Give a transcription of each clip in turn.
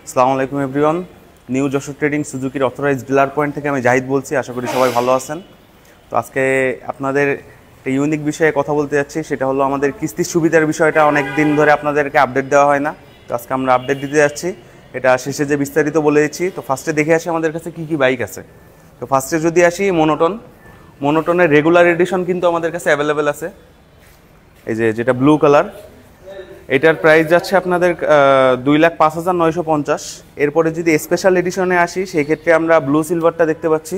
আসসালামু আলাইকুম everyone. New Jessore trading সুজুকির অথরাইজড ডিলার পয়েন্ট থেকে আমি জাহিদ বলছি। আশা করি সবাই ভালো আছেন। তো আজকে আপনাদের একটা ইউনিক বিষয়ে কথা বলতে যাচ্ছি, সেটা হলো আমাদের কিস্তির সুবিধার বিষয়টা অনেক দিন ধরে আপনাদেরকে আপডেট দেওয়া হয় না। তো আজকে আমরা আপডেট দিতে যাচ্ছি, এটা শেষে যে বিস্তারিত বলে দিচ্ছি। তো ফার্স্টে দেখে আসি আমাদের কাছে কী কী বাইক আছে। তো ফার্স্টে যদি আসি মোনোটনের রেগুলার এডিশন কিন্তু আমাদের কাছে অ্যাভেলেবেল আছে। এই যেটা ব্লু কালার, এটার প্রাইস যাচ্ছে আপনাদের 2,05,950। এরপরে যদি স্পেশাল এডিশনে আসি সেই ক্ষেত্রে আমরা ব্লু সিলভারটা দেখতে পাচ্ছি।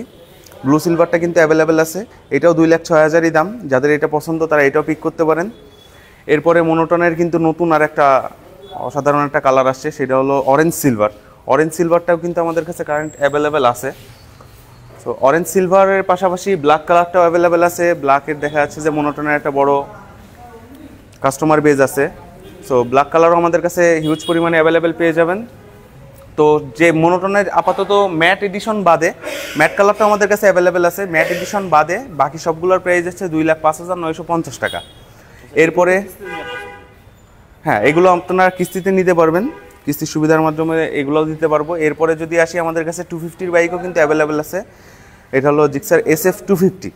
ব্লু সিলভারটা কিন্তু অ্যাভেলেবেল আছে, এটাও 2,06,000-ই দাম। যাদের এটা পছন্দ তারা এটাও পিক করতে পারেন। এরপরে মোনোটনের কিন্তু নতুন আর একটা অসাধারণ একটা কালার আসছে, সেটা হলো অরেঞ্জ সিলভার। অরেঞ্জ সিলভারটাও কিন্তু আমাদের কাছে কারেন্ট অ্যাভেলেবেল আছে। তো অরেঞ্জ সিলভারের পাশাপাশি ব্ল্যাক কালারটাও অ্যাভেলেবেল আছে। ব্ল্যাকের দেখা যাচ্ছে যে মোনোটনের একটা বড় কাস্টমার বেজ আছে। সো ব্ল্যাক কালারও আমাদের কাছে হিউজ পরিমাণে অ্যাভেলেবেল পেয়ে যাবেন। তো যে মোনোটনের আপাতত ম্যাট এডিশন বাদে, ম্যাট কালারটা আমাদের কাছে অ্যাভেলেবেল আছে, ম্যাট এডিশন বাদে বাকি সবগুলোর প্রাইস হচ্ছে 2,05,950 টাকা। এরপরে হ্যাঁ, এগুলো আপনারা কিস্তিতে নিতে পারবেন, কিস্তির সুবিধার মাধ্যমে এগুলোও দিতে পারবো। এরপরে যদি আসি আমাদের কাছে 250-র বাইকও কিন্তু অ্যাভেলেবেল আছে। এটা হলো জিক্সার SF250।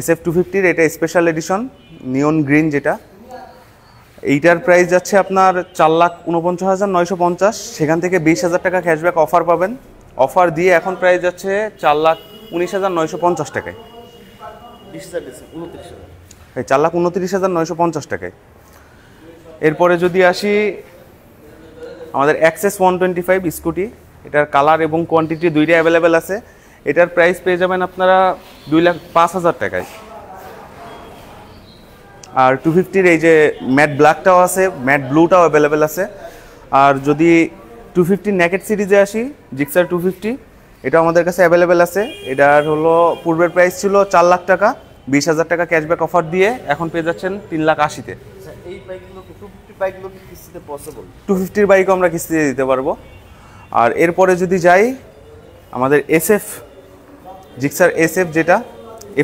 SF250-র এটা স্পেশাল এডিশন নিয়ন গ্রিন, যেটা এইটার প্রাইস যাচ্ছে আপনার 4,49,950। সেখান থেকে 20,000 টাকা ক্যাশব্যাক অফার পাবেন। অফার দিয়ে এখন প্রাইস যাচ্ছে 4,19,950 টাকায়। 4,29,950 টাকায়। এরপরে যদি আসি আমাদের অ্যাক্সেস 125 স্কুটি, এটার কালার এবং কোয়ান্টিটি দুইটা অ্যাভেলেবেল আছে। এটার প্রাইস পেয়ে যাবেন আপনারা 2,05,000 টাকায়। আর 250-র এই যে ম্যাট ব্ল্যাকটাও আছে, ম্যাট ব্লুটাও অ্যাভেলেবেল আছে। আর যদি 250 নেকেট সিরিজে আসি, জিক্সার 250, এটা আমাদের কাছে অ্যাভেলেবেল আছে। এটার হলো পূর্বের প্রাইস ছিল 4 লাখ টাকা, 20,000 টাকা ক্যাশব্যাক অফার দিয়ে এখন পেয়ে যাচ্ছেন 3,80,000-তে। এই বাইকগুলো 250 বাইকগুলো কি কিস্তিতে পসিবল? 250-র বাইকও আমরা কিস্তিতে দিতে পারবো। আর এরপরে যদি যাই আমাদের SF, জিক্সার SF যেটা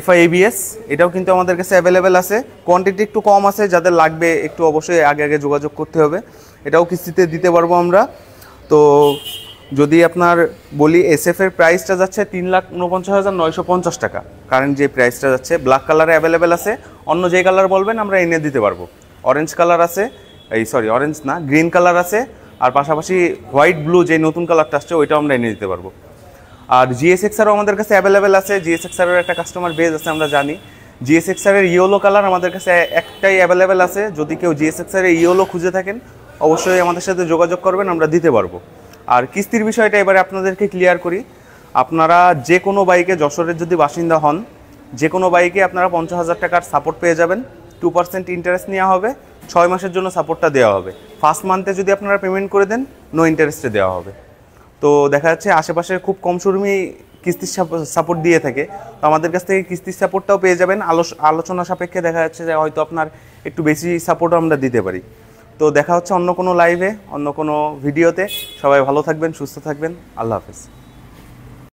FI ABS, এটাও কিন্তু আমাদের কাছে অ্যাভেলেবেল আছে। কোয়ান্টিটি একটু কম আছে, যাদের লাগবে একটু অবশ্যই আগে আগে যোগাযোগ করতে হবে। এটাও কিস্তিতে দিতে পারবো আমরা। তো যদি আপনার বলি SF-এর প্রাইসটা যাচ্ছে 3,49,950 টাকা, কারেন্ট যে প্রাইসটা যাচ্ছে। ব্ল্যাক কালারে অ্যাভেলেবেল আছে, অন্য যে কালার বলবেন আমরা এনে দিতে পারবো। অরেঞ্জ কালার আছে, অরেঞ্জ না, গ্রিন কালার আছে। আর পাশাপাশি হোয়াইট ব্লু যে নতুন কালারটা আসছে ওইটাও আমরা এনে দিতে পারবো। আর GSXR-ও আমাদের কাছে অ্যাভেলেবেল আছে। GSXR-এর একটা কাস্টমার বেজ আছে, আমরা জানি। GSXR-এর ইয়েলো কালার আমাদের কাছে একটাই অ্যাভেলেবেল আছে। যদি কেউ GSXR-এর ইয়েলো খুঁজে থাকেন অবশ্যই আমাদের সাথে যোগাযোগ করবেন, আমরা দিতে পারবো। আর কিস্তির বিষয়টা এবারে আপনাদেরকে ক্লিয়ার করি। আপনারা যে কোনো বাইকে, যশোরের যদি বাসিন্দা হন, যে কোনো বাইকে আপনারা 50,000 টাকার সাপোর্ট পেয়ে যাবেন। 2% ইন্টারেস্ট নেওয়া হবে, 6 মাসের জন্য সাপোর্টটা দেওয়া হবে। ফার্স্ট মান্থে যদি আপনারা পেমেন্ট করে দেন, নো ইন্টারেস্টে দেওয়া হবে। তো দেখা যাচ্ছে আশেপাশের খুব কম শোরুমই কিস্তির সাপোর্ট দিয়ে থাকে। তো আমাদের কাছ থেকে কিস্তির সাপোর্টটাও পেয়ে যাবেন। আলোচনা সাপেক্ষে দেখা যাচ্ছে যে হয়তো আপনার একটু বেশি সাপোর্টও আমরা দিতে পারি। তো দেখা হচ্ছে অন্য কোনো লাইভে, অন্য কোনো ভিডিওতে। সবাই ভালো থাকবেন, সুস্থ থাকবেন। আল্লাহ হাফেজ।